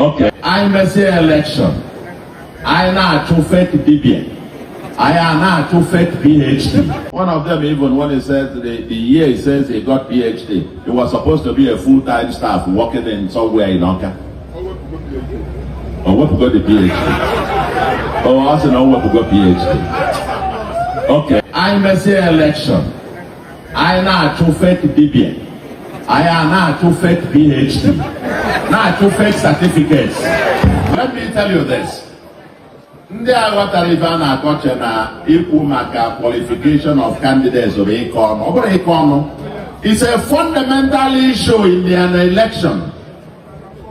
Okay. I may say election. I now to fake DBA. I am now to fake PhD. One of them even when he says the year he says he got PhD, he was supposed to be a full-time staff working in somewhere in Oka. Or what got the PhD? Oh, I also know what got PhD. Okay. I may say election. I now to fake DBA. I am now to fake PhD. Now to fake certificates. Let me tell you this. Ndị aghọtara ife a na-akọcha na ikwu maka qualification of candidates of ịkọ ọnụ. Ọ bụrụ ịkọ ọnụ. It's a fundamental issue in an election.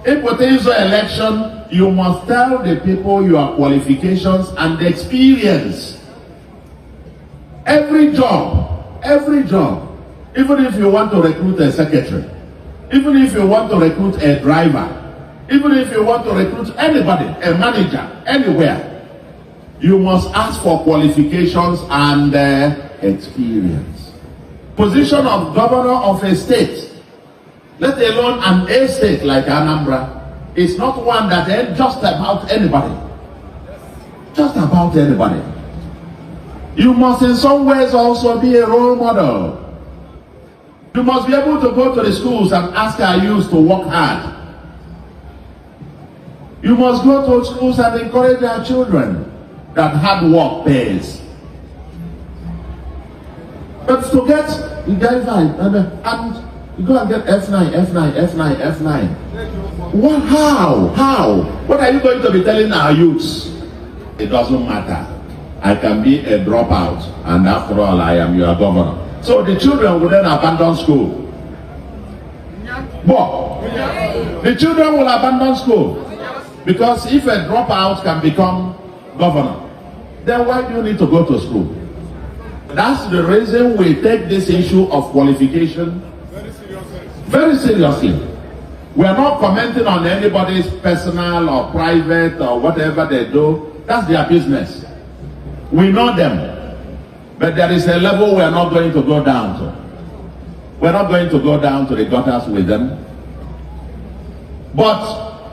If it is an election, you must tell the people your qualifications and experience. Every job, even if you want to recruit a secretary, even if you want to recruit a driver, even if you want to recruit anybody, a manager, anywhere, you must ask for qualifications and experience. Position of governor of a state, let alone an estate like Anambra, is not one that ends just about anybody. Just about anybody. You must in some ways also be a role model. You must be able to go to the schools and ask our youth to work hard. You must go to schools and encourage our children that hard work pays. But to get, you get fine, and you go and get F9. What? How? What are you going to be telling our youths? It doesn't matter. I can be a dropout, and after all, I am your governor. So the children will then abandon school. But the children will abandon school because if a dropout can become governor, then why do you need to go to school? That's the reason we take this issue of qualification very seriously. We are not commenting on anybody's personal or private or whatever they do. That's their business. We know them. But there is a level we are not going to go down to. We're not going to go down to the gutters with them. But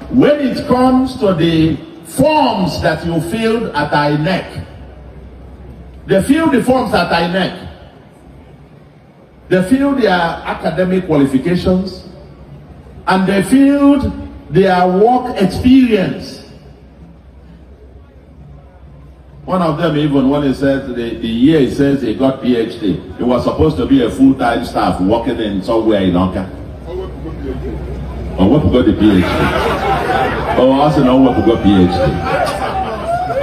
when it comes to the forms that you filled at INEC, they fill the forms at INEC. They filled their academic qualifications and they filled their work experience. One of them even when he says the year he says he got PhD, he was supposed to be a full-time staff working in somewhere in Oka. Or what got the PhD? Oh, I also know what got PhD.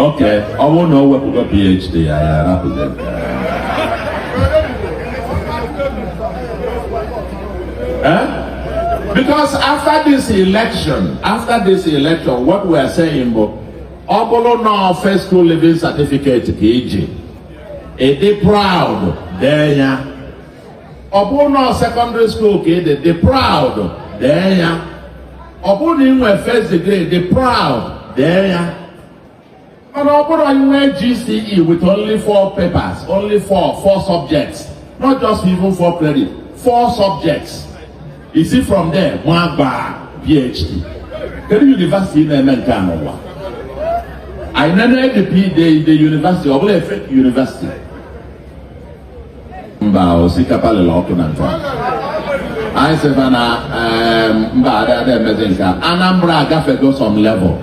Okay, I won't know what got PhD. I represent. Because after this election, what we are saying, Obolo no first school living certificate KG. They proud there. Obolo no secondary school KG. They proud there. Obolo in first degree. They proud there. And Obolo in GCE with only 4 papers, only four subjects, not just even 4 credit, 4 subjects. You see from there, one bar PhD. Can you university in America? I never the university, or a fake university. I said, Anambra got to go some level.